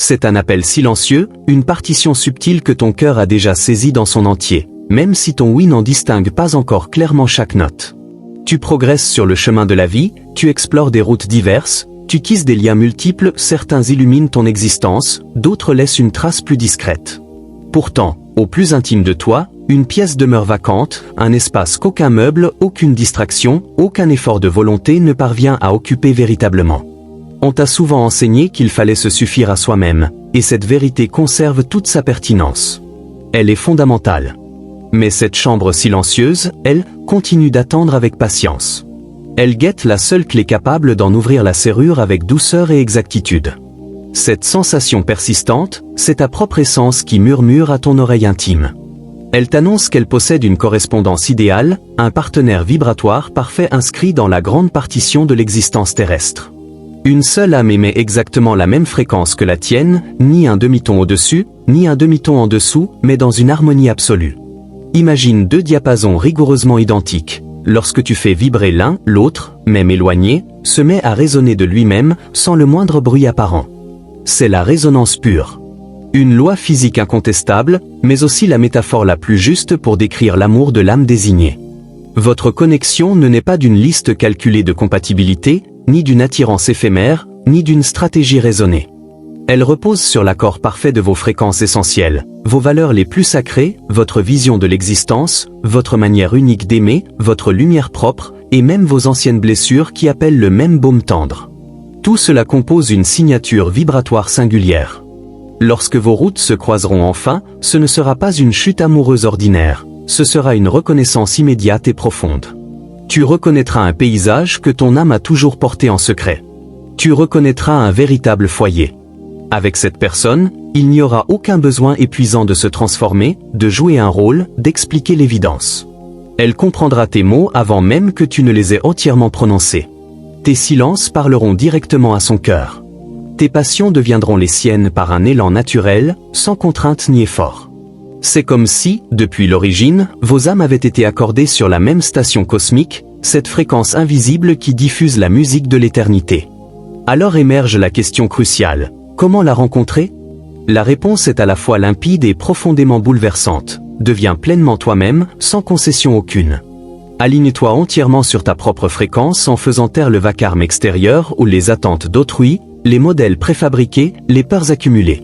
C'est un appel silencieux, une partition subtile que ton cœur a déjà saisie dans son entier, même si ton oui n'en distingue pas encore clairement chaque note. Tu progresses sur le chemin de la vie, tu explores des routes diverses, tu tisses des liens multiples, certains illuminent ton existence, d'autres laissent une trace plus discrète. Pourtant, au plus intime de toi, une pièce demeure vacante, un espace qu'aucun meuble, aucune distraction, aucun effort de volonté ne parvient à occuper véritablement. On t'a souvent enseigné qu'il fallait se suffire à soi-même, et cette vérité conserve toute sa pertinence. Elle est fondamentale. Mais cette chambre silencieuse, elle, continue d'attendre avec patience. Elle guette la seule clé capable d'en ouvrir la serrure avec douceur et exactitude. Cette sensation persistante, c'est ta propre essence qui murmure à ton oreille intime. Elle t'annonce qu'elle possède une correspondance idéale, un partenaire vibratoire parfait inscrit dans la grande partition de l'existence terrestre. Une seule âme émet exactement la même fréquence que la tienne, ni un demi-ton au-dessus, ni un demi-ton en dessous, mais dans une harmonie absolue. Imagine deux diapasons rigoureusement identiques. Lorsque tu fais vibrer l'un, l'autre, même éloigné, se met à résonner de lui-même, sans le moindre bruit apparent. C'est la résonance pure. Une loi physique incontestable, mais aussi la métaphore la plus juste pour décrire l'amour de l'âme désignée. Votre connexion ne naît pas d'une liste calculée de compatibilité, ni d'une attirance éphémère, ni d'une stratégie raisonnée. Elle repose sur l'accord parfait de vos fréquences essentielles, vos valeurs les plus sacrées, votre vision de l'existence, votre manière unique d'aimer, votre lumière propre, et même vos anciennes blessures qui appellent le même baume tendre. Tout cela compose une signature vibratoire singulière. Lorsque vos routes se croiseront enfin, ce ne sera pas une chute amoureuse ordinaire, ce sera une reconnaissance immédiate et profonde. Tu reconnaîtras un paysage que ton âme a toujours porté en secret. Tu reconnaîtras un véritable foyer. Avec cette personne, il n'y aura aucun besoin épuisant de se transformer, de jouer un rôle, d'expliquer l'évidence. Elle comprendra tes mots avant même que tu ne les aies entièrement prononcés. Tes silences parleront directement à son cœur. Tes passions deviendront les siennes par un élan naturel, sans contrainte ni effort. C'est comme si, depuis l'origine, vos âmes avaient été accordées sur la même station cosmique, cette fréquence invisible qui diffuse la musique de l'éternité. Alors émerge la question cruciale. Comment la rencontrer? La réponse est à la fois limpide et profondément bouleversante. Deviens pleinement toi-même, sans concession aucune. Aligne-toi entièrement sur ta propre fréquence en faisant taire le vacarme extérieur ou les attentes d'autrui, les modèles préfabriqués, les peurs accumulées.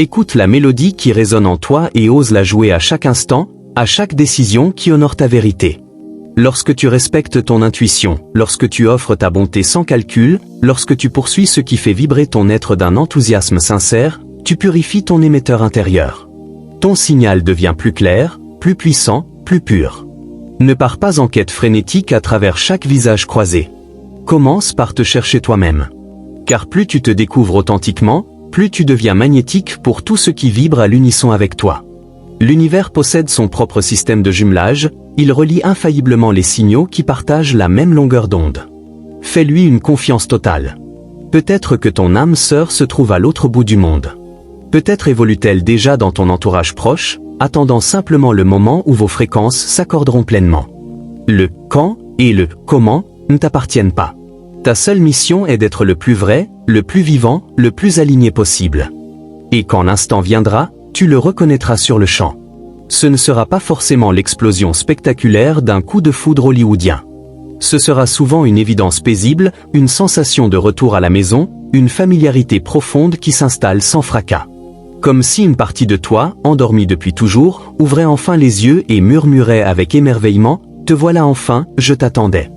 Écoute la mélodie qui résonne en toi et ose la jouer à chaque instant, à chaque décision qui honore ta vérité. Lorsque tu respectes ton intuition, lorsque tu offres ta bonté sans calcul, lorsque tu poursuis ce qui fait vibrer ton être d'un enthousiasme sincère, tu purifies ton émetteur intérieur. Ton signal devient plus clair, plus puissant, plus pur. Ne pars pas en quête frénétique à travers chaque visage croisé. Commence par te chercher toi-même. Car plus tu te découvres authentiquement, plus tu deviens magnétique pour tout ce qui vibre à l'unisson avec toi. L'univers possède son propre système de jumelage, il relie infailliblement les signaux qui partagent la même longueur d'onde. Fais-lui une confiance totale. Peut-être que ton âme sœur se trouve à l'autre bout du monde. Peut-être évolue-t-elle déjà dans ton entourage proche, attendant simplement le moment où vos fréquences s'accorderont pleinement. Le « quand » et le « comment » ne t'appartiennent pas. Ta seule mission est d'être le plus vrai, le plus vivant, le plus aligné possible. Et quand l'instant viendra, tu le reconnaîtras sur le champ. Ce ne sera pas forcément l'explosion spectaculaire d'un coup de foudre hollywoodien. Ce sera souvent une évidence paisible, une sensation de retour à la maison, une familiarité profonde qui s'installe sans fracas. Comme si une partie de toi, endormie depuis toujours, ouvrait enfin les yeux et murmurait avec émerveillement « Te voilà enfin, je t'attendais ».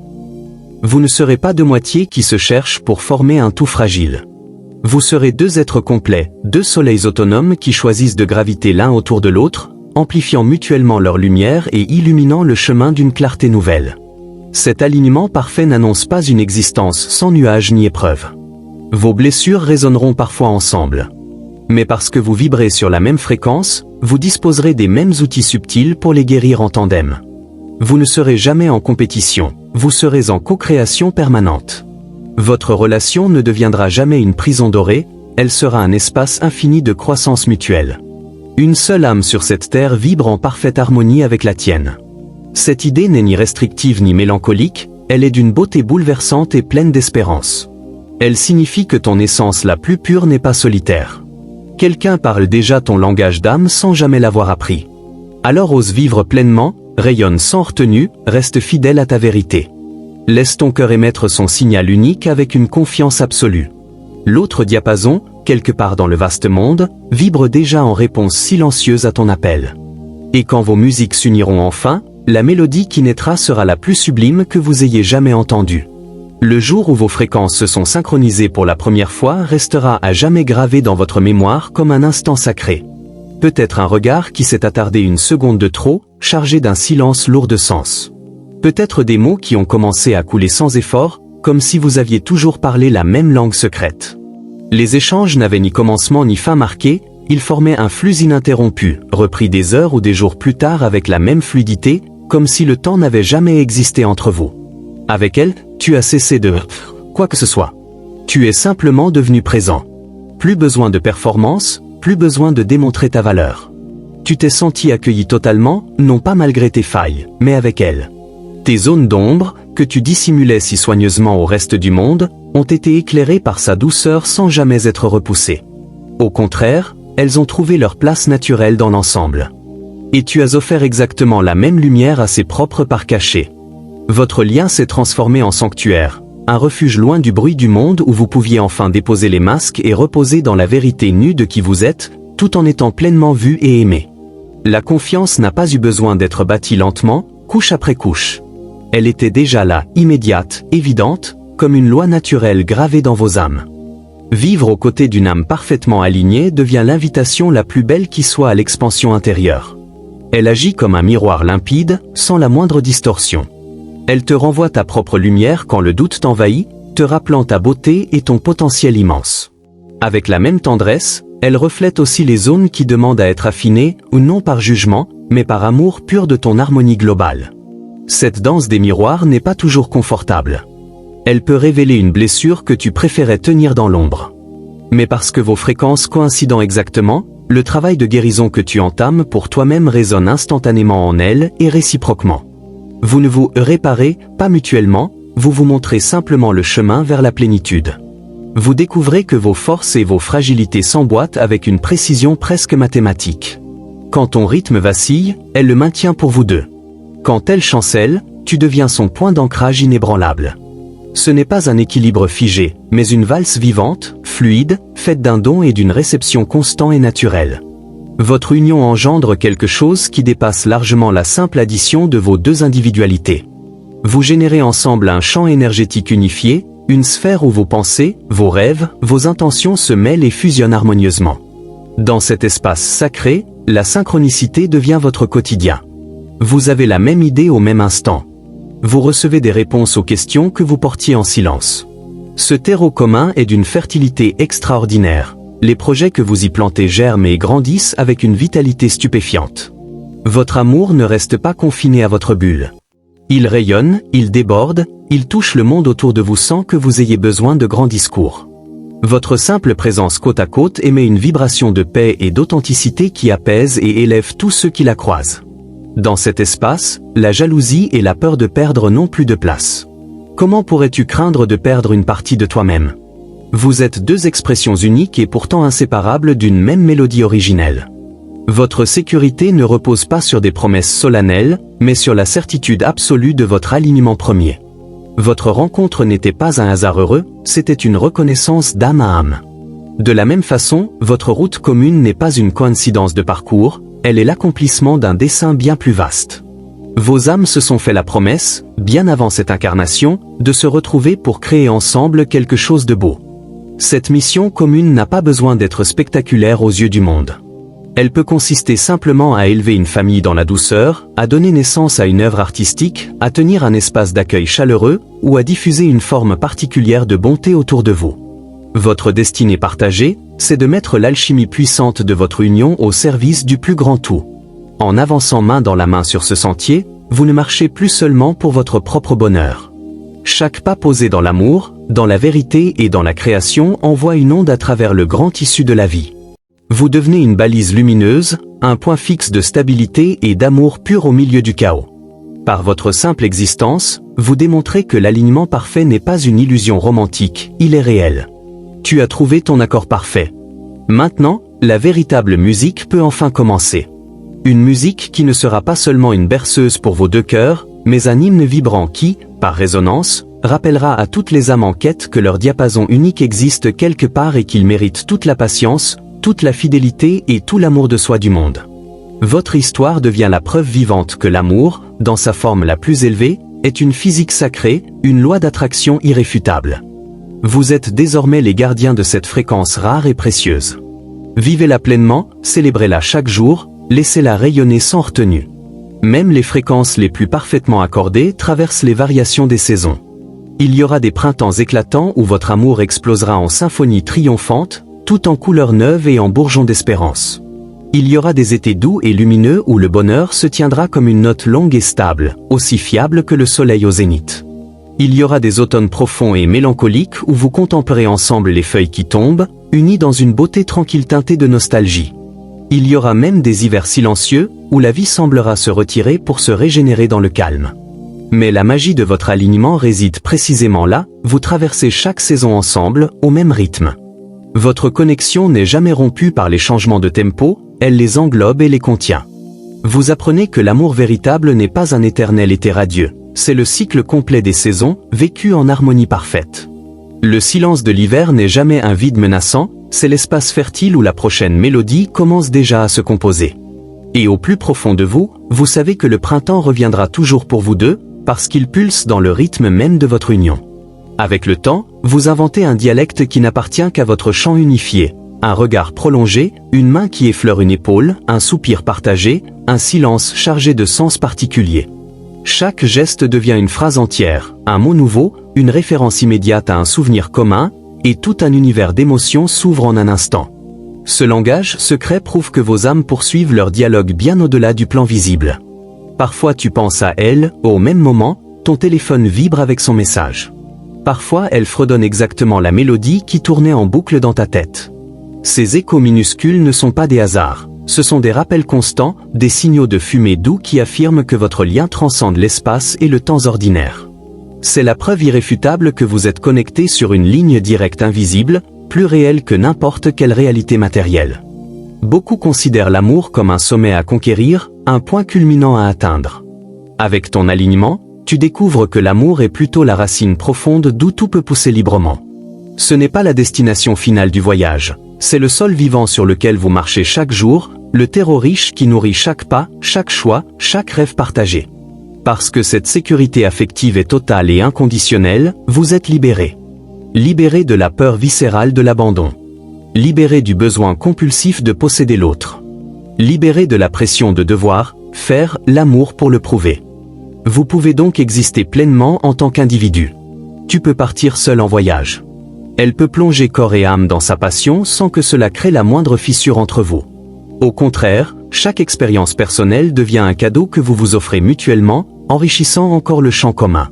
Vous ne serez pas deux moitiés qui se cherchent pour former un tout fragile. Vous serez deux êtres complets, deux soleils autonomes qui choisissent de graviter l'un autour de l'autre, amplifiant mutuellement leur lumière et illuminant le chemin d'une clarté nouvelle. Cet alignement parfait n'annonce pas une existence sans nuages ni épreuves. Vos blessures résonneront parfois ensemble. Mais parce que vous vibrez sur la même fréquence, vous disposerez des mêmes outils subtils pour les guérir en tandem. Vous ne serez jamais en compétition, vous serez en co-création permanente. Votre relation ne deviendra jamais une prison dorée, elle sera un espace infini de croissance mutuelle. Une seule âme sur cette terre vibre en parfaite harmonie avec la tienne. Cette idée n'est ni restrictive ni mélancolique, elle est d'une beauté bouleversante et pleine d'espérance. Elle signifie que ton essence la plus pure n'est pas solitaire. Quelqu'un parle déjà ton langage d'âme sans jamais l'avoir appris. Alors ose vivre pleinement, rayonne sans retenue, reste fidèle à ta vérité. Laisse ton cœur émettre son signal unique avec une confiance absolue. L'autre diapason, quelque part dans le vaste monde, vibre déjà en réponse silencieuse à ton appel. Et quand vos musiques s'uniront enfin, la mélodie qui naîtra sera la plus sublime que vous ayez jamais entendue. Le jour où vos fréquences se sont synchronisées pour la première fois restera à jamais gravé dans votre mémoire comme un instant sacré. Peut-être un regard qui s'est attardé une seconde de trop, chargé d'un silence lourd de sens. Peut-être des mots qui ont commencé à couler sans effort, comme si vous aviez toujours parlé la même langue secrète. Les échanges n'avaient ni commencement ni fin marqué, ils formaient un flux ininterrompu, repris des heures ou des jours plus tard avec la même fluidité, comme si le temps n'avait jamais existé entre vous. Avec elle, tu as cessé de quoi que ce soit. Tu es simplement devenu présent. Plus besoin de performance, plus besoin de démontrer ta valeur. Tu t'es senti accueilli totalement, non pas malgré tes failles, mais avec elle. Tes zones d'ombre, que tu dissimulais si soigneusement au reste du monde, ont été éclairées par sa douceur sans jamais être repoussées. Au contraire, elles ont trouvé leur place naturelle dans l'ensemble. Et tu as offert exactement la même lumière à ses propres parts cachés. Votre lien s'est transformé en sanctuaire, un refuge loin du bruit du monde où vous pouviez enfin déposer les masques et reposer dans la vérité nue de qui vous êtes, tout en étant pleinement vu et aimé. La confiance n'a pas eu besoin d'être bâtie lentement, couche après couche. Elle était déjà là, immédiate, évidente, comme une loi naturelle gravée dans vos âmes. Vivre aux côtés d'une âme parfaitement alignée devient l'invitation la plus belle qui soit à l'expansion intérieure. Elle agit comme un miroir limpide, sans la moindre distorsion. Elle te renvoie ta propre lumière quand le doute t'envahit, te rappelant ta beauté et ton potentiel immense. Avec la même tendresse, elle reflète aussi les zones qui demandent à être affinées, ou non par jugement, mais par amour pur de ton harmonie globale. Cette danse des miroirs n'est pas toujours confortable. Elle peut révéler une blessure que tu préférais tenir dans l'ombre. Mais parce que vos fréquences coïncident exactement, le travail de guérison que tu entames pour toi-même résonne instantanément en elle et réciproquement. Vous ne vous réparez pas mutuellement, vous vous montrez simplement le chemin vers la plénitude. Vous découvrez que vos forces et vos fragilités s'emboîtent avec une précision presque mathématique. Quand ton rythme vacille, elle le maintient pour vous deux. Quand elle chancelle, tu deviens son point d'ancrage inébranlable. Ce n'est pas un équilibre figé, mais une valse vivante, fluide, faite d'un don et d'une réception constant et naturelle. Votre union engendre quelque chose qui dépasse largement la simple addition de vos deux individualités. Vous générez ensemble un champ énergétique unifié, une sphère où vos pensées, vos rêves, vos intentions se mêlent et fusionnent harmonieusement. Dans cet espace sacré, la synchronicité devient votre quotidien. Vous avez la même idée au même instant. Vous recevez des réponses aux questions que vous portiez en silence. Ce terreau commun est d'une fertilité extraordinaire. Les projets que vous y plantez germent et grandissent avec une vitalité stupéfiante. Votre amour ne reste pas confiné à votre bulle. Il rayonne, il déborde, il touche le monde autour de vous sans que vous ayez besoin de grands discours. Votre simple présence côte à côte émet une vibration de paix et d'authenticité qui apaise et élève tous ceux qui la croisent. Dans cet espace, la jalousie et la peur de perdre n'ont plus de place. Comment pourrais-tu craindre de perdre une partie de toi-même ? Vous êtes deux expressions uniques et pourtant inséparables d'une même mélodie originelle. Votre sécurité ne repose pas sur des promesses solennelles, mais sur la certitude absolue de votre alignement premier. Votre rencontre n'était pas un hasard heureux, c'était une reconnaissance d'âme à âme. De la même façon, votre route commune n'est pas une coïncidence de parcours, elle est l'accomplissement d'un dessein bien plus vaste. Vos âmes se sont fait la promesse, bien avant cette incarnation, de se retrouver pour créer ensemble quelque chose de beau. Cette mission commune n'a pas besoin d'être spectaculaire aux yeux du monde. Elle peut consister simplement à élever une famille dans la douceur, à donner naissance à une œuvre artistique, à tenir un espace d'accueil chaleureux, ou à diffuser une forme particulière de bonté autour de vous. Votre destinée partagée, c'est de mettre l'alchimie puissante de votre union au service du plus grand tout. En avançant main dans la main sur ce sentier, vous ne marchez plus seulement pour votre propre bonheur. Chaque pas posé dans l'amour, dans la vérité et dans la création envoie une onde à travers le grand tissu de la vie. Vous devenez une balise lumineuse, un point fixe de stabilité et d'amour pur au milieu du chaos. Par votre simple existence, vous démontrez que l'alignement parfait n'est pas une illusion romantique, il est réel. Tu as trouvé ton accord parfait. Maintenant, La véritable musique peut enfin commencer. Une musique qui ne sera pas seulement une berceuse pour vos deux cœurs, mais un hymne vibrant qui, par résonance, rappellera à toutes les âmes en quête que leur diapason unique existe quelque part et qu'ils méritent toute la patience, toute la fidélité et tout l'amour de soi du monde. Votre histoire devient la preuve vivante que l'amour, dans sa forme la plus élevée, est une physique sacrée, une loi d'attraction irréfutable. Vous êtes désormais les gardiens de cette fréquence rare et précieuse. Vivez-la pleinement, célébrez-la chaque jour, laissez-la rayonner sans retenue. Même les fréquences les plus parfaitement accordées traversent les variations des saisons. Il y aura des printemps éclatants où votre amour explosera en symphonie triomphante, tout en couleurs neuves et en bourgeons d'espérance. Il y aura des étés doux et lumineux où le bonheur se tiendra comme une note longue et stable, aussi fiable que le soleil au zénith. Il y aura des automnes profonds et mélancoliques où vous contemplerez ensemble les feuilles qui tombent, unis dans une beauté tranquille teintée de nostalgie. Il y aura même des hivers silencieux, où la vie semblera se retirer pour se régénérer dans le calme. Mais la magie de votre alignement réside précisément là, vous traversez chaque saison ensemble, au même rythme. Votre connexion n'est jamais rompue par les changements de tempo, elle les englobe et les contient. Vous apprenez que l'amour véritable n'est pas un éternel été radieux, c'est le cycle complet des saisons, vécu en harmonie parfaite. Le silence de l'hiver n'est jamais un vide menaçant, c'est l'espace fertile où la prochaine mélodie commence déjà à se composer. Et au plus profond de vous, vous savez que le printemps reviendra toujours pour vous deux, parce qu'il pulse dans le rythme même de votre union. Avec le temps, vous inventez un dialecte qui n'appartient qu'à votre chant unifié, un regard prolongé, une main qui effleure une épaule, un soupir partagé, un silence chargé de sens particuliers. Chaque geste devient une phrase entière, un mot nouveau, une référence immédiate à un souvenir commun, et tout un univers d'émotions s'ouvre en un instant. Ce langage secret prouve que vos âmes poursuivent leur dialogue bien au-delà du plan visible. Parfois tu penses à elle, au même moment, ton téléphone vibre avec son message. Parfois elle fredonne exactement la mélodie qui tournait en boucle dans ta tête. Ces échos minuscules ne sont pas des hasards. Ce sont des rappels constants, des signaux de fumée doux qui affirment que votre lien transcende l'espace et le temps ordinaire. C'est la preuve irréfutable que vous êtes connectés sur une ligne directe invisible, plus réelle que n'importe quelle réalité matérielle. Beaucoup considèrent l'amour comme un sommet à conquérir, un point culminant à atteindre. Avec ton alignement, tu découvres que l'amour est plutôt la racine profonde d'où tout peut pousser librement. Ce n'est pas la destination finale du voyage, c'est le sol vivant sur lequel vous marchez chaque jour, le terreau riche qui nourrit chaque pas, chaque choix, chaque rêve partagé. Parce que cette sécurité affective est totale et inconditionnelle, vous êtes libéré. Libéré de la peur viscérale de l'abandon. Libéré du besoin compulsif de posséder l'autre. Libéré de la pression de devoir faire l'amour pour le prouver. Vous pouvez donc exister pleinement en tant qu'individu. Tu peux partir seul en voyage. Elle peut plonger corps et âme dans sa passion sans que cela crée la moindre fissure entre vous. Au contraire, chaque expérience personnelle devient un cadeau que vous vous offrez mutuellement, enrichissant encore le champ commun.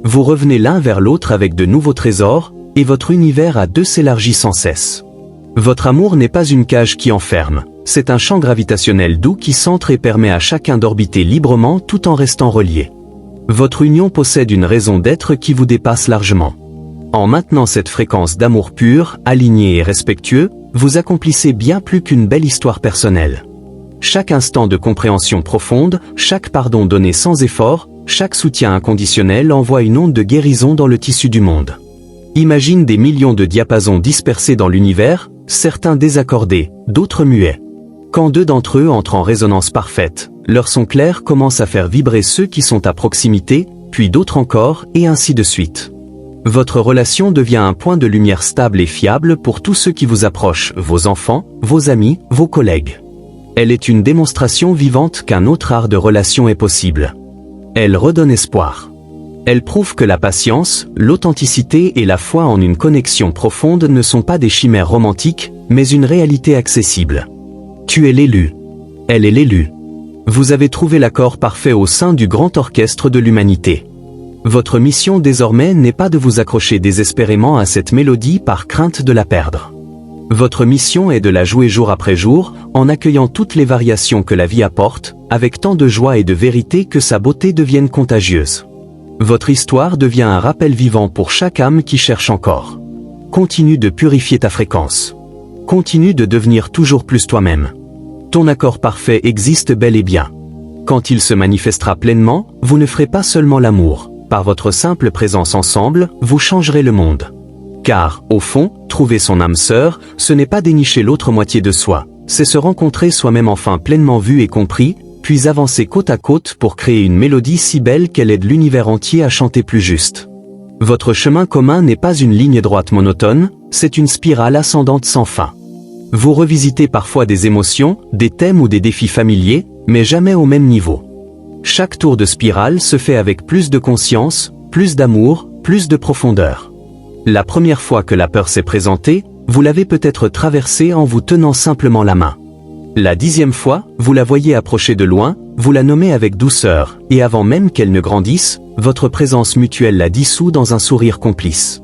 Vous revenez l'un vers l'autre avec de nouveaux trésors, et votre univers à deux s'élargit sans cesse. Votre amour n'est pas une cage qui enferme, c'est un champ gravitationnel doux qui centre et permet à chacun d'orbiter librement tout en restant relié. Votre union possède une raison d'être qui vous dépasse largement. En maintenant cette fréquence d'amour pur, aligné et respectueux, vous accomplissez bien plus qu'une belle histoire personnelle. Chaque instant de compréhension profonde, chaque pardon donné sans effort, chaque soutien inconditionnel envoie une onde de guérison dans le tissu du monde. Imagine des millions de diapasons dispersés dans l'univers, certains désaccordés, d'autres muets. Quand deux d'entre eux entrent en résonance parfaite, leur son clair commence à faire vibrer ceux qui sont à proximité, puis d'autres encore, et ainsi de suite. Votre relation devient un point de lumière stable et fiable pour tous ceux qui vous approchent, vos enfants, vos amis, vos collègues. Elle est une démonstration vivante qu'un autre art de relation est possible. Elle redonne espoir. Elle prouve que la patience, l'authenticité et la foi en une connexion profonde ne sont pas des chimères romantiques, mais une réalité accessible. Tu es l'élu. Elle est l'élu. Vous avez trouvé l'accord parfait au sein du grand orchestre de l'humanité. Votre mission désormais n'est pas de vous accrocher désespérément à cette mélodie par crainte de la perdre. Votre mission est de la jouer jour après jour, en accueillant toutes les variations que la vie apporte, avec tant de joie et de vérité que sa beauté devienne contagieuse. Votre histoire devient un rappel vivant pour chaque âme qui cherche encore. Continue de purifier ta fréquence. continue de devenir toujours plus toi-même. Ton accord parfait existe bel et bien. Quand il se manifestera pleinement, vous ne ferez pas seulement l'amour. Par votre simple présence ensemble, vous changerez le monde. Car, au fond, trouver son âme sœur, ce n'est pas dénicher l'autre moitié de soi, c'est se rencontrer soi-même enfin pleinement vu et compris, puis avancer côte à côte pour créer une mélodie si belle qu'elle aide l'univers entier à chanter plus juste. Votre chemin commun n'est pas une ligne droite monotone, c'est une spirale ascendante sans fin. Vous revisitez parfois des émotions, des thèmes ou des défis familiers, mais jamais au même niveau. Chaque tour de spirale se fait avec plus de conscience, plus d'amour, plus de profondeur. La première fois que la peur s'est présentée, vous l'avez peut-être traversée en vous tenant simplement la main. La 10e fois, vous la voyez approcher de loin, vous la nommez avec douceur, et avant même qu'elle ne grandisse, votre présence mutuelle la dissout dans un sourire complice.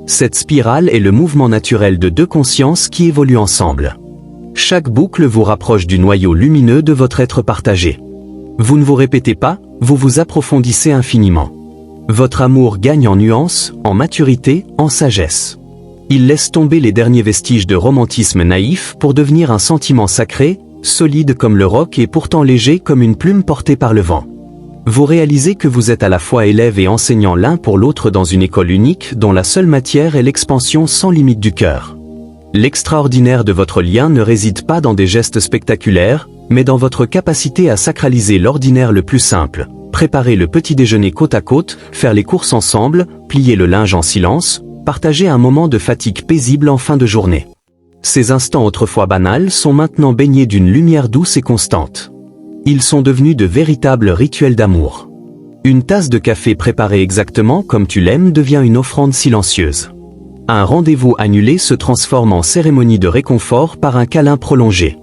Cette spirale est le mouvement naturel de deux consciences qui évoluent ensemble. Chaque boucle vous rapproche du noyau lumineux de votre être partagé. Vous ne vous répétez pas, vous vous approfondissez infiniment. Votre amour gagne en nuances, en maturité, en sagesse. Il laisse tomber les derniers vestiges de romantisme naïf pour devenir un sentiment sacré, solide comme le roc et pourtant léger comme une plume portée par le vent. Vous réalisez que vous êtes à la fois élève et enseignant l'un pour l'autre dans une école unique dont la seule matière est l'expansion sans limite du cœur. L'extraordinaire de votre lien ne réside pas dans des gestes spectaculaires, mais dans votre capacité à sacraliser l'ordinaire le plus simple. Préparer le petit déjeuner côte à côte, faire les courses ensemble, plier le linge en silence, partager un moment de fatigue paisible en fin de journée. Ces instants autrefois banals sont maintenant baignés d'une lumière douce et constante. Ils sont devenus de véritables rituels d'amour. Une tasse de café préparée exactement comme tu l'aimes devient une offrande silencieuse. Un rendez-vous annulé se transforme en cérémonie de réconfort par un câlin prolongé.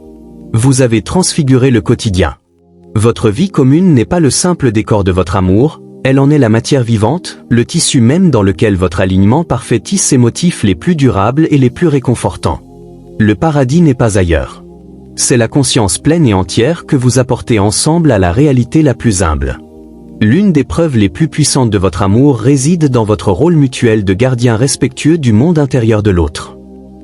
Vous avez transfiguré le quotidien. Votre vie commune n'est pas le simple décor de votre amour, elle en est la matière vivante, le tissu même dans lequel votre alignement parfait tisse ses motifs les plus durables et les plus réconfortants. Le paradis n'est pas ailleurs. C'est la conscience pleine et entière que vous apportez ensemble à la réalité la plus humble. L'une des preuves les plus puissantes de votre amour réside dans votre rôle mutuel de gardien respectueux du monde intérieur de l'autre.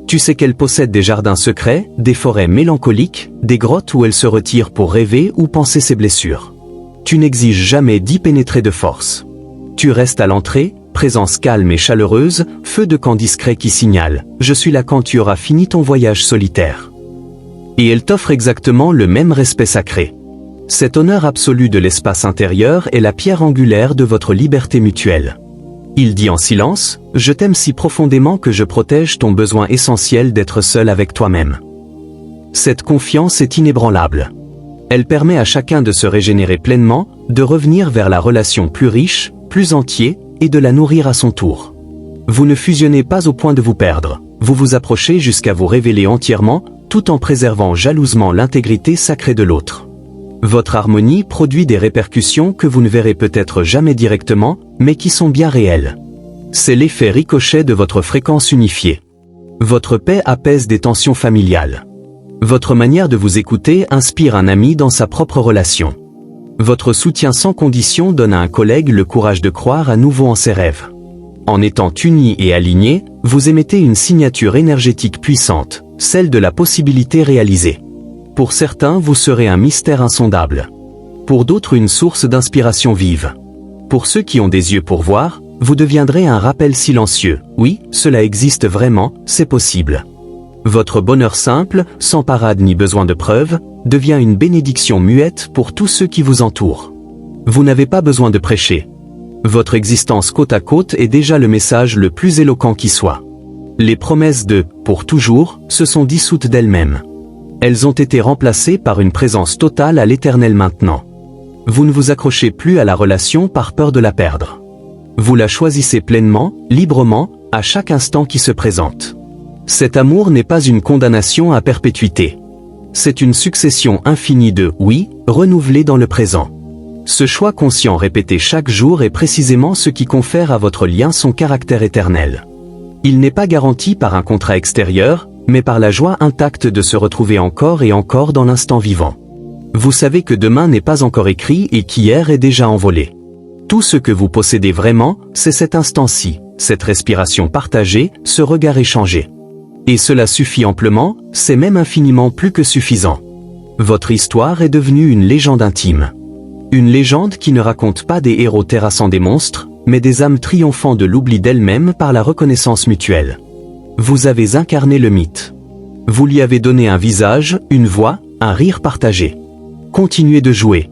Tu sais qu'elle possède des jardins secrets, des forêts mélancoliques, des grottes où elle se retire pour rêver ou penser ses blessures. Tu n'exiges jamais d'y pénétrer de force. Tu restes à l'entrée, présence calme et chaleureuse, feu de camp discret qui signale « Je suis là quand tu auras fini ton voyage solitaire ». Et elle t'offre exactement le même respect sacré. Cet honneur absolu de l'espace intérieur est la pierre angulaire de votre liberté mutuelle. Il dit en silence, je t'aime si profondément que je protège ton besoin essentiel d'être seul avec toi-même. Cette confiance est inébranlable. Elle permet à chacun de se régénérer pleinement, de revenir vers la relation plus riche, plus entier, et de la nourrir à son tour. Vous ne fusionnez pas au point de vous perdre, vous vous approchez jusqu'à vous révéler entièrement, tout en préservant jalousement l'intégrité sacrée de l'autre. Votre harmonie produit des répercussions que vous ne verrez peut-être jamais directement, mais qui sont bien réelles. C'est l'effet ricochet de votre fréquence unifiée. Votre paix apaise des tensions familiales. Votre manière de vous écouter inspire un ami dans sa propre relation. Votre soutien sans condition donne à un collègue le courage de croire à nouveau en ses rêves. En étant unis et alignés, vous émettez une signature énergétique puissante, celle de la possibilité réalisée. Pour certains, vous serez un mystère insondable. Pour d'autres, une source d'inspiration vive. Pour ceux qui ont des yeux pour voir, vous deviendrez un rappel silencieux. Oui, cela existe vraiment, c'est possible. Votre bonheur simple, sans parade ni besoin de preuves, devient une bénédiction muette pour tous ceux qui vous entourent. Vous n'avez pas besoin de prêcher. Votre existence côte à côte est déjà le message le plus éloquent qui soit. Les promesses de « pour toujours » se sont dissoutes d'elles-mêmes. Elles ont été remplacées par une présence totale à l'éternel maintenant. Vous ne vous accrochez plus à la relation par peur de la perdre. Vous la choisissez pleinement, librement, à chaque instant qui se présente. Cet amour n'est pas une condamnation à perpétuité. C'est une succession infinie de « oui » renouvelés dans le présent. Ce choix conscient répété chaque jour est précisément ce qui confère à votre lien son caractère éternel. Il n'est pas garanti par un contrat extérieur, mais par la joie intacte de se retrouver encore et encore dans l'instant vivant. Vous savez que demain n'est pas encore écrit et qu'hier est déjà envolé. Tout ce que vous possédez vraiment, c'est cet instant-ci, cette respiration partagée, ce regard échangé. Et cela suffit amplement, c'est même infiniment plus que suffisant. Votre histoire est devenue une légende intime. Une légende qui ne raconte pas des héros terrassant des monstres, mais des âmes triomphant de l'oubli d'elles-mêmes par la reconnaissance mutuelle. Vous avez incarné le mythe. Vous lui avez donné un visage, une voix, un rire partagé. Continuez de jouer.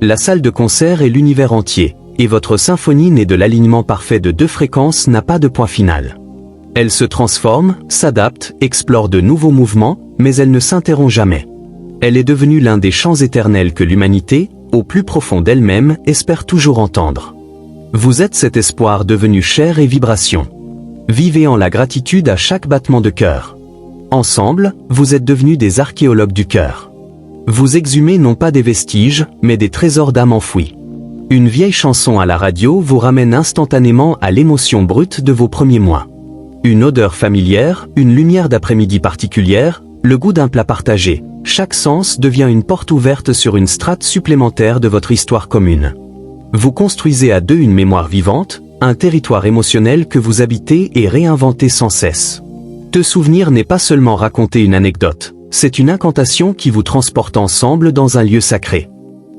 La salle de concert est l'univers entier, et votre symphonie née de l'alignement parfait de deux fréquences n'a pas de point final. Elle se transforme, s'adapte, explore de nouveaux mouvements, mais elle ne s'interrompt jamais. Elle est devenue l'un des chants éternels que l'humanité, au plus profond d'elle-même, espère toujours entendre. Vous êtes cet espoir devenu chair et vibration. Vivez en la gratitude à chaque battement de cœur. Ensemble, vous êtes devenus des archéologues du cœur. Vous exhumez non pas des vestiges, mais des trésors d'âme enfouis. Une vieille chanson à la radio vous ramène instantanément à l'émotion brute de vos premiers mois. Une odeur familière, une lumière d'après-midi particulière, le goût d'un plat partagé. Chaque sens devient une porte ouverte sur une strate supplémentaire de votre histoire commune. Vous construisez à deux une mémoire vivante, un territoire émotionnel que vous habitez et réinventez sans cesse. Te souvenir n'est pas seulement raconter une anecdote, c'est une incantation qui vous transporte ensemble dans un lieu sacré.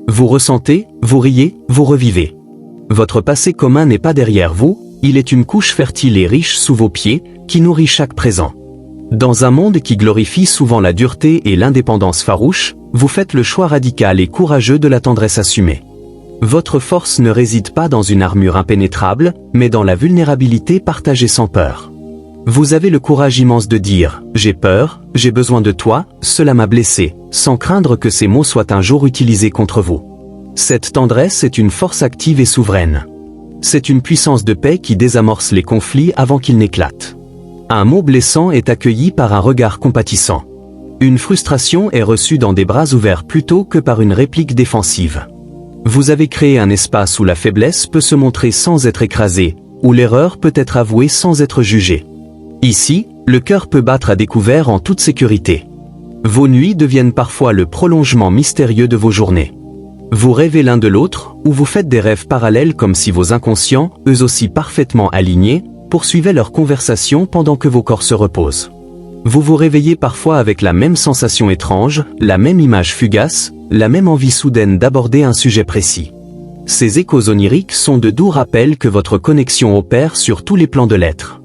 Vous ressentez, vous riez, vous revivez. Votre passé commun n'est pas derrière vous, il est une couche fertile et riche sous vos pieds, qui nourrit chaque présent. Dans un monde qui glorifie souvent la dureté et l'indépendance farouche, vous faites le choix radical et courageux de la tendresse assumée. Votre force ne réside pas dans une armure impénétrable, mais dans la vulnérabilité partagée sans peur. Vous avez le courage immense de dire « J'ai peur, j'ai besoin de toi, cela m'a blessé », sans craindre que ces mots soient un jour utilisés contre vous. Cette tendresse est une force active et souveraine. C'est une puissance de paix qui désamorce les conflits avant qu'ils n'éclatent. Un mot blessant est accueilli par un regard compatissant. Une frustration est reçue dans des bras ouverts plutôt que par une réplique défensive. Vous avez créé un espace où la faiblesse peut se montrer sans être écrasée, où l'erreur peut être avouée sans être jugée. Ici, le cœur peut battre à découvert en toute sécurité. Vos nuits deviennent parfois le prolongement mystérieux de vos journées. Vous rêvez l'un de l'autre, ou vous faites des rêves parallèles comme si vos inconscients, eux aussi parfaitement alignés, poursuivaient leur conversation pendant que vos corps se reposent. Vous vous réveillez parfois avec la même sensation étrange, la même image fugace, la même envie soudaine d'aborder un sujet précis. Ces échos oniriques sont de doux rappels que votre connexion opère sur tous les plans de l'être.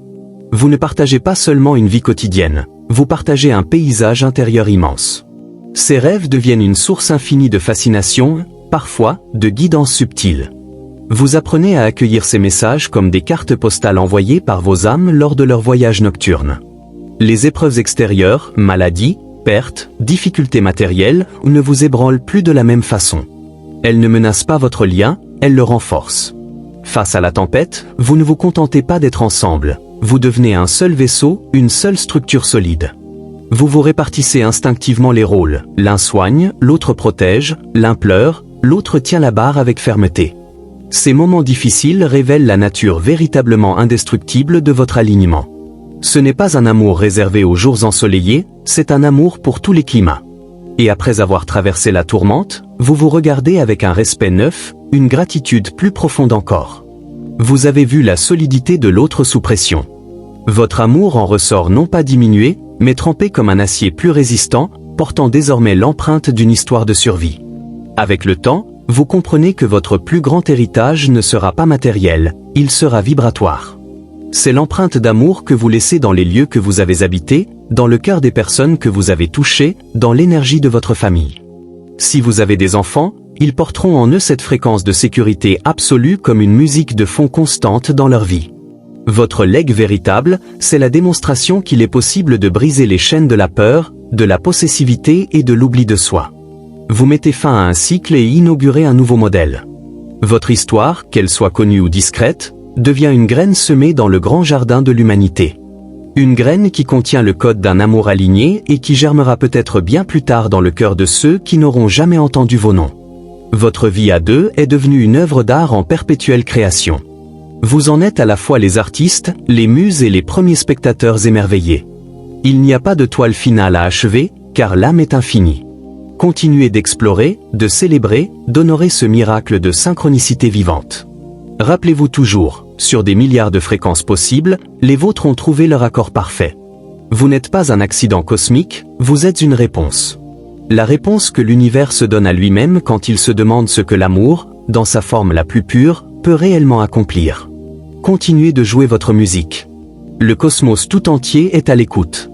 Vous ne partagez pas seulement une vie quotidienne, vous partagez un paysage intérieur immense. Ces rêves deviennent une source infinie de fascination, parfois, de guidance subtile. Vous apprenez à accueillir ces messages comme des cartes postales envoyées par vos âmes lors de leur voyage nocturne. Les épreuves extérieures, maladies, pertes, difficultés matérielles, ne vous ébranlent plus de la même façon. Elles ne menacent pas votre lien, elles le renforcent. Face à la tempête, vous ne vous contentez pas d'être ensemble, vous devenez un seul vaisseau, une seule structure solide. Vous vous répartissez instinctivement les rôles, l'un soigne, l'autre protège, l'un pleure, l'autre tient la barre avec fermeté. Ces moments difficiles révèlent la nature véritablement indestructible de votre alignement. Ce n'est pas un amour réservé aux jours ensoleillés, c'est un amour pour tous les climats. Et après avoir traversé la tourmente, vous vous regardez avec un respect neuf, une gratitude plus profonde encore. Vous avez vu la solidité de l'autre sous pression. Votre amour en ressort non pas diminué, mais trempé comme un acier plus résistant, portant désormais l'empreinte d'une histoire de survie. Avec le temps, vous comprenez que votre plus grand héritage ne sera pas matériel, il sera vibratoire. C'est l'empreinte d'amour que vous laissez dans les lieux que vous avez habités, dans le cœur des personnes que vous avez touchées, dans l'énergie de votre famille. Si vous avez des enfants, ils porteront en eux cette fréquence de sécurité absolue comme une musique de fond constante dans leur vie. Votre legs véritable, c'est la démonstration qu'il est possible de briser les chaînes de la peur, de la possessivité et de l'oubli de soi. Vous mettez fin à un cycle et inaugurez un nouveau modèle. Votre histoire, qu'elle soit connue ou discrète, devient une graine semée dans le grand jardin de l'humanité. Une graine qui contient le code d'un amour aligné et qui germera peut-être bien plus tard dans le cœur de ceux qui n'auront jamais entendu vos noms. Votre vie à deux est devenue une œuvre d'art en perpétuelle création. Vous en êtes à la fois les artistes, les muses et les premiers spectateurs émerveillés. Il n'y a pas de toile finale à achever, car l'âme est infinie. Continuez d'explorer, de célébrer, d'honorer ce miracle de synchronicité vivante. Rappelez-vous toujours, sur des milliards de fréquences possibles, les vôtres ont trouvé leur accord parfait. Vous n'êtes pas un accident cosmique, vous êtes une réponse. La réponse que l'univers se donne à lui-même quand il se demande ce que l'amour, dans sa forme la plus pure, peut réellement accomplir. Continuez de jouer votre musique. Le cosmos tout entier est à l'écoute.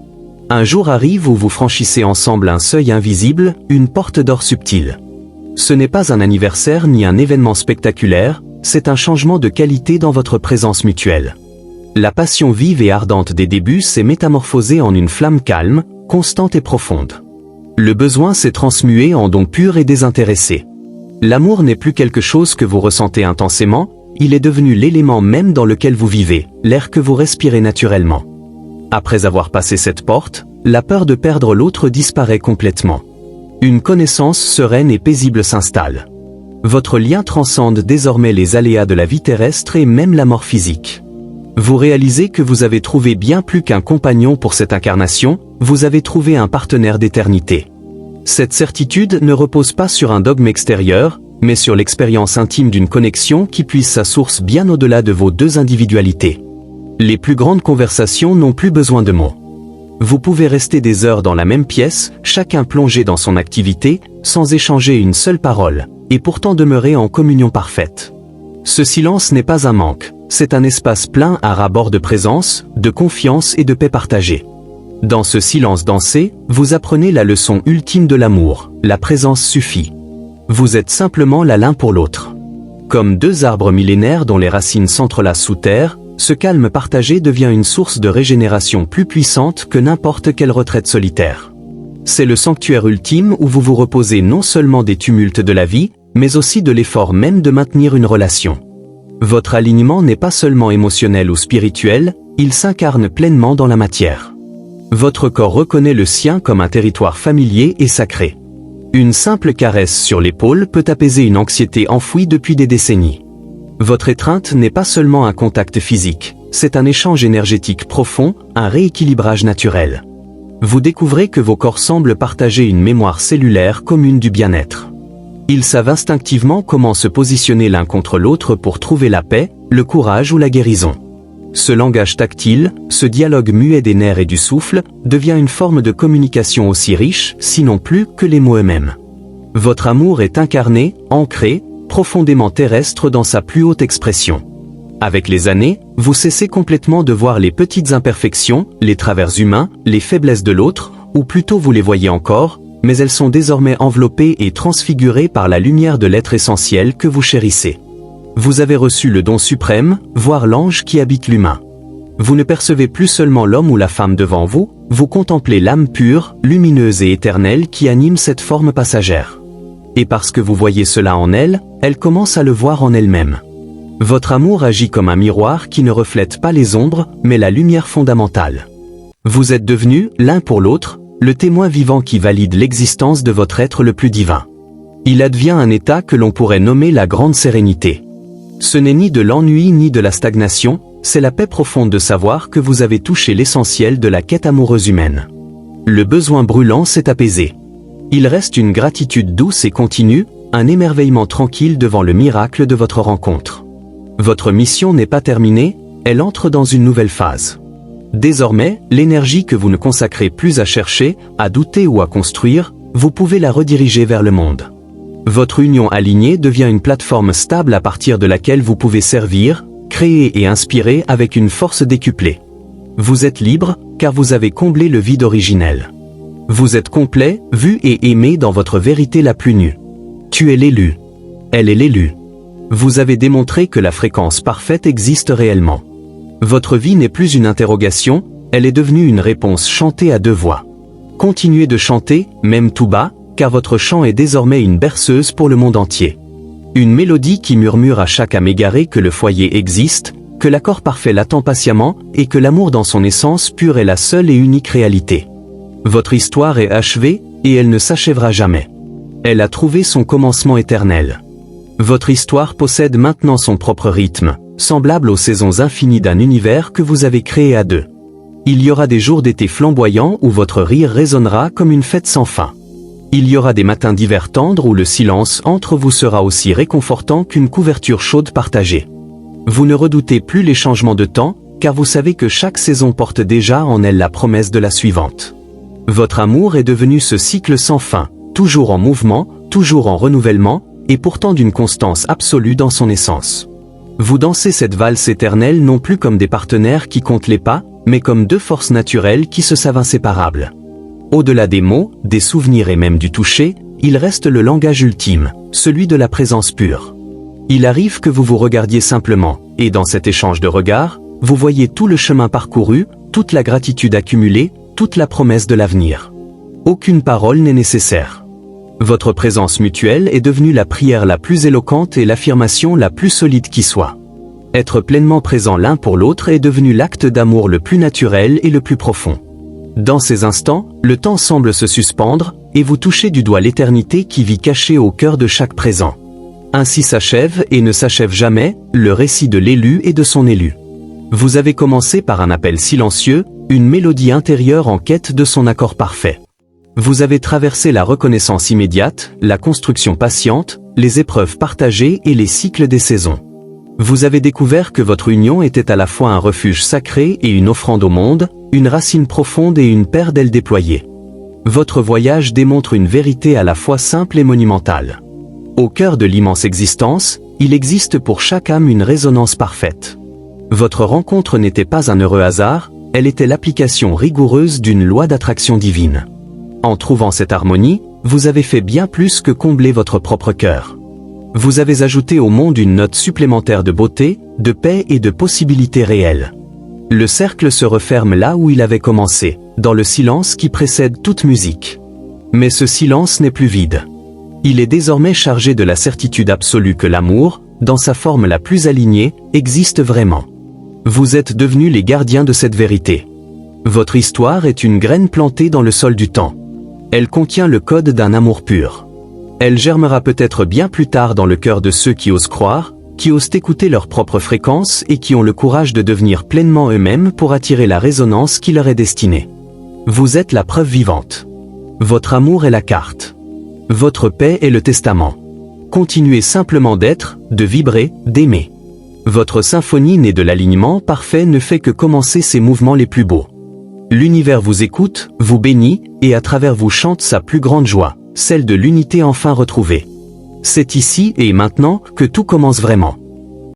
Un jour arrive où vous franchissez ensemble un seuil invisible, une porte d'or subtile. Ce n'est pas un anniversaire ni un événement spectaculaire, c'est un changement de qualité dans votre présence mutuelle. La passion vive et ardente des débuts s'est métamorphosée en une flamme calme, constante et profonde. Le besoin s'est transmué en don pur et désintéressé. L'amour n'est plus quelque chose que vous ressentez intensément, il est devenu l'élément même dans lequel vous vivez, l'air que vous respirez naturellement. Après avoir passé cette porte, la peur de perdre l'autre disparaît complètement. Une connaissance sereine et paisible s'installe. Votre lien transcende désormais les aléas de la vie terrestre et même la mort physique. Vous réalisez que vous avez trouvé bien plus qu'un compagnon pour cette incarnation, vous avez trouvé un partenaire d'éternité. Cette certitude ne repose pas sur un dogme extérieur, mais sur l'expérience intime d'une connexion qui puise sa source bien au-delà de vos deux individualités. Les plus grandes conversations n'ont plus besoin de mots. Vous pouvez rester des heures dans la même pièce, chacun plongé dans son activité, sans échanger une seule parole, et pourtant demeurer en communion parfaite. Ce silence n'est pas un manque, c'est un espace plein à ras-bord de présence, de confiance et de paix partagée. Dans ce silence dansé, vous apprenez la leçon ultime de l'amour, la présence suffit. Vous êtes simplement là l'un pour l'autre. Comme deux arbres millénaires dont les racines s'entrelacent sous terre, ce calme partagé devient une source de régénération plus puissante que n'importe quelle retraite solitaire. C'est le sanctuaire ultime où vous vous reposez non seulement des tumultes de la vie, mais aussi de l'effort même de maintenir une relation. Votre alignement n'est pas seulement émotionnel ou spirituel, il s'incarne pleinement dans la matière. Votre corps reconnaît le sien comme un territoire familier et sacré. Une simple caresse sur l'épaule peut apaiser une anxiété enfouie depuis des décennies. Votre étreinte n'est pas seulement un contact physique, c'est un échange énergétique profond, un rééquilibrage naturel. Vous découvrez que vos corps semblent partager une mémoire cellulaire commune du bien-être. Ils savent instinctivement comment se positionner l'un contre l'autre pour trouver la paix, le courage ou la guérison. Ce langage tactile, ce dialogue muet des nerfs et du souffle, devient une forme de communication aussi riche, sinon plus, que les mots eux-mêmes. Votre amour est incarné, ancré, profondément terrestre dans sa plus haute expression. Avec les années, vous cessez complètement de voir les petites imperfections, les travers humains, les faiblesses de l'autre, ou plutôt vous les voyez encore, mais elles sont désormais enveloppées et transfigurées par la lumière de l'être essentiel que vous chérissez. Vous avez reçu le don suprême, voire l'ange qui habite l'humain. Vous ne percevez plus seulement l'homme ou la femme devant vous, vous contemplez l'âme pure, lumineuse et éternelle qui anime cette forme passagère. Et parce que vous voyez cela en elle, elle commence à le voir en elle-même. Votre amour agit comme un miroir qui ne reflète pas les ombres, mais la lumière fondamentale. Vous êtes devenus, l'un pour l'autre, le témoin vivant qui valide l'existence de votre être le plus divin. Il advient un état que l'on pourrait nommer la grande sérénité. Ce n'est ni de l'ennui ni de la stagnation, c'est la paix profonde de savoir que vous avez touché l'essentiel de la quête amoureuse humaine. Le besoin brûlant s'est apaisé. Il reste une gratitude douce et continue, un émerveillement tranquille devant le miracle de votre rencontre. Votre mission n'est pas terminée, elle entre dans une nouvelle phase. Désormais, l'énergie que vous ne consacrez plus à chercher, à douter ou à construire, vous pouvez la rediriger vers le monde. Votre union alignée devient une plateforme stable à partir de laquelle vous pouvez servir, créer et inspirer avec une force décuplée. Vous êtes libre, car vous avez comblé le vide originel. Vous êtes complet, vu et aimé dans votre vérité la plus nue. Tu es l'élu. Elle est l'élu. Vous avez démontré que la fréquence parfaite existe réellement. Votre vie n'est plus une interrogation, elle est devenue une réponse chantée à deux voix. Continuez de chanter, même tout bas, car votre chant est désormais une berceuse pour le monde entier. Une mélodie qui murmure à chaque âme égarée que le foyer existe, que l'accord parfait l'attend patiemment, et que l'amour dans son essence pure est la seule et unique réalité. Votre histoire est achevée, et elle ne s'achèvera jamais. Elle a trouvé son commencement éternel. Votre histoire possède maintenant son propre rythme, semblable aux saisons infinies d'un univers que vous avez créé à deux. Il y aura des jours d'été flamboyants où votre rire résonnera comme une fête sans fin. Il y aura des matins d'hiver tendres où le silence entre vous sera aussi réconfortant qu'une couverture chaude partagée. Vous ne redoutez plus les changements de temps, car vous savez que chaque saison porte déjà en elle la promesse de la suivante. Votre amour est devenu ce cycle sans fin, toujours en mouvement, toujours en renouvellement, et pourtant d'une constance absolue dans son essence. Vous dansez cette valse éternelle non plus comme des partenaires qui comptent les pas, mais comme deux forces naturelles qui se savent inséparables. Au-delà des mots, des souvenirs et même du toucher, il reste le langage ultime, celui de la présence pure. Il arrive que vous vous regardiez simplement, et dans cet échange de regards, vous voyez tout le chemin parcouru, toute la gratitude accumulée, toute la promesse de l'avenir. Aucune parole n'est nécessaire. Votre présence mutuelle est devenue la prière la plus éloquente et l'affirmation la plus solide qui soit. Être pleinement présent l'un pour l'autre est devenu l'acte d'amour le plus naturel et le plus profond. Dans ces instants, le temps semble se suspendre, et vous touchez du doigt l'éternité qui vit cachée au cœur de chaque présent. Ainsi s'achève et ne s'achève jamais le récit de l'élu et de son élu. Vous avez commencé par un appel silencieux, une mélodie intérieure en quête de son accord parfait. Vous avez traversé la reconnaissance immédiate, la construction patiente, les épreuves partagées et les cycles des saisons. Vous avez découvert que votre union était à la fois un refuge sacré et une offrande au monde, une racine profonde et une paire d'ailes déployées. Votre voyage démontre une vérité à la fois simple et monumentale. Au cœur de l'immense existence, il existe pour chaque âme une résonance parfaite. Votre rencontre n'était pas un heureux hasard, elle était l'application rigoureuse d'une loi d'attraction divine. En trouvant cette harmonie, vous avez fait bien plus que combler votre propre cœur. Vous avez ajouté au monde une note supplémentaire de beauté, de paix et de possibilités réelles. Le cercle se referme là où il avait commencé, dans le silence qui précède toute musique. Mais ce silence n'est plus vide. Il est désormais chargé de la certitude absolue que l'amour, dans sa forme la plus alignée, existe vraiment. Vous êtes devenus les gardiens de cette vérité. Votre histoire est une graine plantée dans le sol du temps. Elle contient le code d'un amour pur. Elle germera peut-être bien plus tard dans le cœur de ceux qui osent croire, qui osent écouter leur propre fréquence et qui ont le courage de devenir pleinement eux-mêmes pour attirer la résonance qui leur est destinée. Vous êtes la preuve vivante. Votre amour est la carte. Votre paix est le testament. Continuez simplement d'être, de vibrer, d'aimer. Votre symphonie née de l'alignement parfait ne fait que commencer ses mouvements les plus beaux. L'univers vous écoute, vous bénit, et à travers vous chante sa plus grande joie, celle de l'unité enfin retrouvée. C'est ici et maintenant que tout commence vraiment.